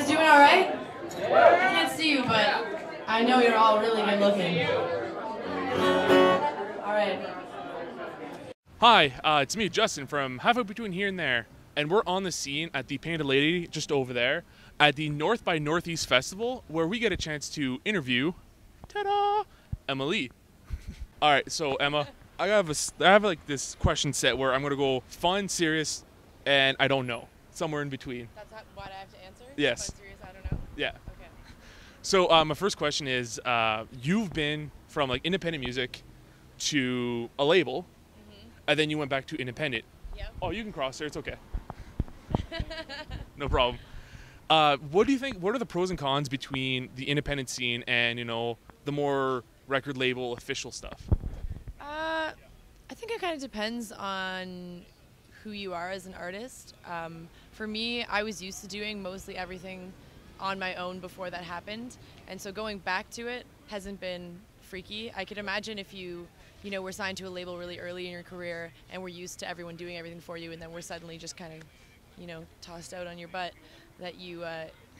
guys doing all right? I can't see you, but I know you're all really good looking. All right. Hi, it's me, Justin, from halfway between here and there, and we're on the scene at the Painted Lady just over there at the North by Northeast Festival, where we get a chance to interview, ta-da, Emma Lee. All right, so Emma, I have like this question set where I'm gonna go fun, serious, and I don't know, somewhere in between. That's what I have to answer? Yes. Fun, serious, I don't know? Yeah. Okay. So my first question is, you've been from like independent music to a label, and then you went back to independent. Yep. Oh, you can cross there. It's okay. No problem. What do you think? What are the pros and cons between the independent scene and the more record label official stuff? I think it kind of depends on who you are as an artist. For me, I was used to doing mostly everything on my own before that happened, and so going back to it hasn't been freaky. I could imagine if you were signed to a label really early in your career and were used to everyone doing everything for you, and then we're suddenly just kind of tossed out on your butt, that you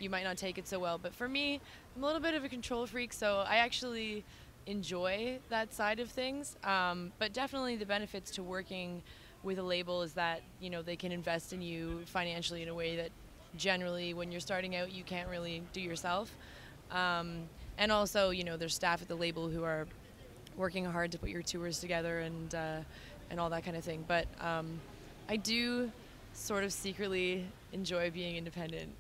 might not take it so well. But for me, I'm a little bit of a control freak, so I actually enjoy that side of things. But definitely the benefits to working with a label is that they can invest in you financially in a way that generally when you're starting out you can't really do yourself. And also there's staff at the label who are working hard to put your tours together and all that kind of thing. But I do sort of secretly enjoy being independent.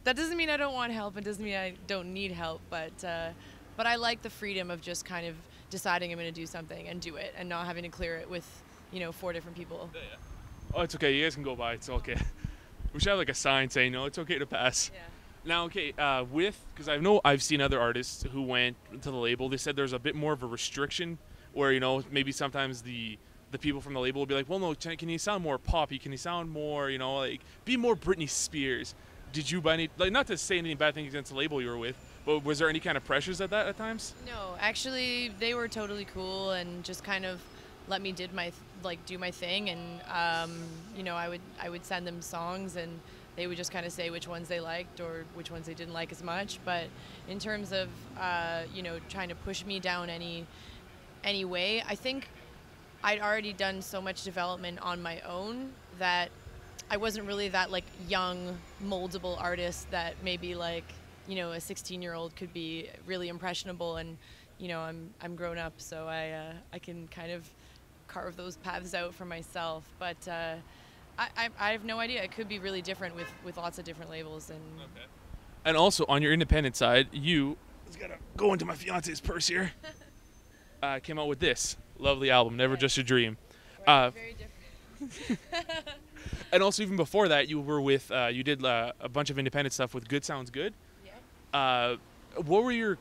That doesn't mean I don't want help. It doesn't mean I don't need help. But I like the freedom of just kind of deciding I'm going to do something and do it, and not having to clear it with 4 different people. Yeah. Oh, it's okay. You guys can go by. It's okay. We should have like a sign saying no, it's okay to pass. Yeah. Now, okay, because I've seen other artists who went to the label. They said there's a bit more of a restriction where maybe sometimes the people from the label will be like, well, no, can you sound more poppy? Can you sound more, like be more Britney Spears? Did you by any, like, not to say anything bad things against the label you were with, but was there any kind of pressures at times? No, actually they were totally cool and just kind of let me do my thing, and I would send them songs and they would just kind of say which ones they liked or which ones they didn't like as much. But in terms of trying to push me down any way, I think I'd already done so much development on my own that I wasn't really that like young moldable artist that maybe like a 16-year-old could be really impressionable, and I'm grown up, so I can kind of carve those paths out for myself. But I have no idea. It could be really different with lots of different labels. Okay. And also on your independent side, you just gotta go into my fiance's purse here. Came out with this lovely album, Never Just a Dream. Right, very different. And also even before that, you were with you did a bunch of independent stuff with Good Sounds Good. Yeah. What were your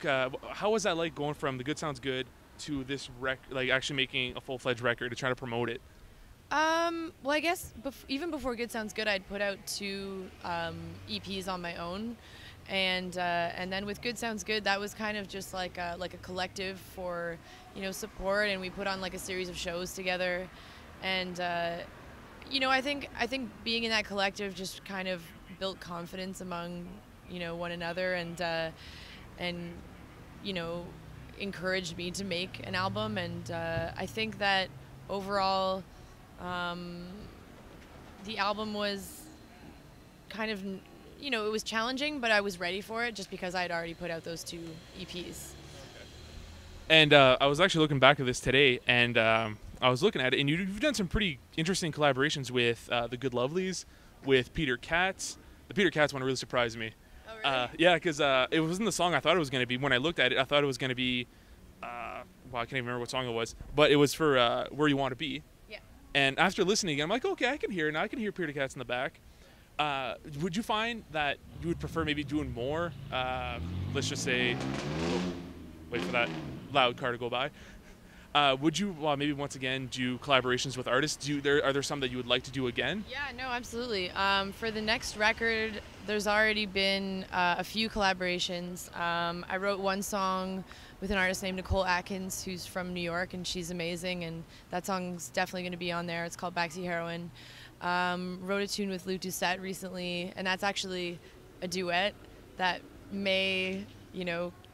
how was that like going from the Good Sounds Good to this like actually making a full-fledged record to try to promote it? Well, I guess even before Good Sounds Good, I'd put out 2 EPs on my own, and then with Good Sounds Good, that was kind of just like a collective for support, and we put on like a series of shows together, and I think being in that collective just kind of built confidence among one another, and encouraged me to make an album, and I think that overall the album was kind of, it was challenging, but I was ready for it just because I had already put out those 2 EPs. And I was actually looking back at this today, and I was looking at it, and you've done some pretty interesting collaborations with the Good Lovelies, with Peter Katz. The Peter Katz one really surprised me. Oh, really? Yeah, because it wasn't the song I thought it was going to be. When I looked at it, I thought it was going to be, I can't even remember what song it was, but it was for Where You Want to Be. Yeah. And after listening again, I'm like, okay, I can hear it now. I can hear Peter Katz in the back. Would you find that you would prefer maybe doing more, let's just say, wait for that loud car to go by. Would you maybe once again do collaborations with artists? Are there some that you would like to do again? Yeah, no, absolutely. For the next record, there's already been a few collaborations. I wrote one song with an artist named Nicole Atkins, who's from New York, and she's amazing, and that song's definitely going to be on there. It's called Backseat Heroin. Wrote a tune with Lou Doucette recently, and that's actually a duet that may,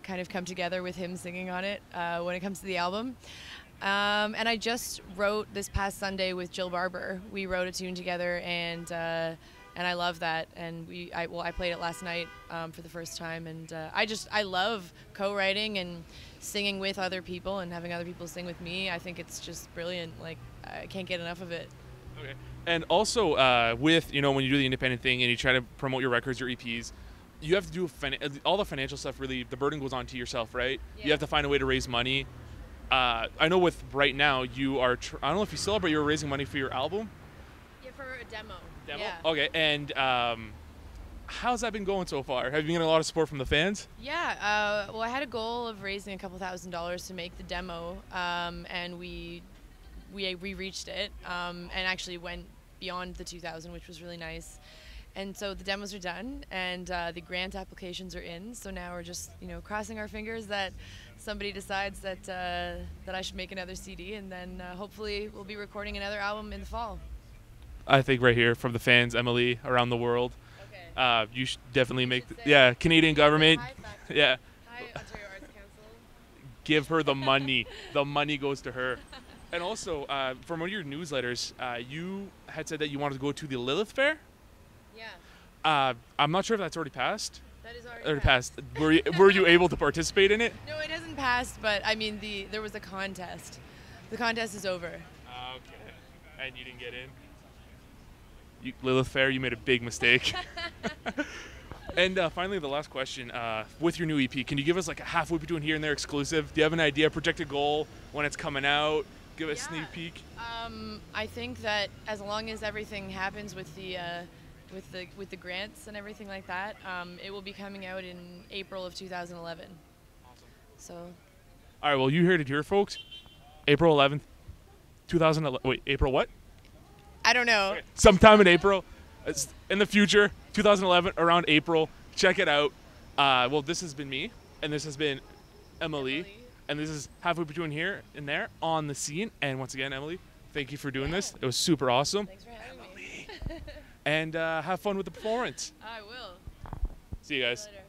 kind of come together with him singing on it when it comes to the album. And I just wrote this past Sunday with Jill Barber. We wrote a tune together, and I love that. And I played it last night for the first time, and I love co-writing and singing with other people and having other people sing with me. I think it's just brilliant. Like, I can't get enough of it. Okay. And also with, when you do the independent thing and you try to promote your records, your EPs, you have to do all the financial stuff. Really, the burden goes on to yourself, right? Yeah. You have to find a way to raise money. I know with right now you are. I don't know if you still are, but you're raising money for your album. Yeah, for a demo. Yeah. Okay, and how's that been going so far? Have you been getting a lot of support from the fans? Yeah. Well, I had a goal of raising a couple $1,000s to make the demo, and we reached it, and actually went beyond the 2,000, which was really nice. And so the demos are done, and the grant applications are in. So now we're just, crossing our fingers that somebody decides that I should make another CD, and then hopefully we'll be recording another album in the fall. I think right here from the fans, Emily, around the world. Okay. You should definitely Canadian government. Yeah. Hi, Ontario Arts Council. Give her the money. The money goes to her. And also, from one of your newsletters, you had said that you wanted to go to the Lilith Fair. Yeah. I'm not sure if that's already passed. That is already passed. Were you able to participate in it? No, it hasn't passed, but I mean, there was a contest. The contest is over. Okay. And you didn't get in? Lilith Fair, you made a big mistake. And finally, the last question. With your new EP, can you give us like a halfway between here and there exclusive? Do you have an idea, projected goal, when it's coming out? Give us a sneak peek. I think that as long as everything happens with the grants and everything like that, it will be coming out in April of 2011. Awesome. So. All right. Well, you heard it here, folks. April 11th, 2011. Wait, April what? I don't know. Okay. Sometime in April, in the future, 2011, around April. Check it out. Well, this has been me, and this has been Emily. And this is halfway between here and there on the scene. And once again, Emily, thank you for doing this. It was super awesome. Thanks for having me. And have fun with the performance. I will. See you guys. See you later.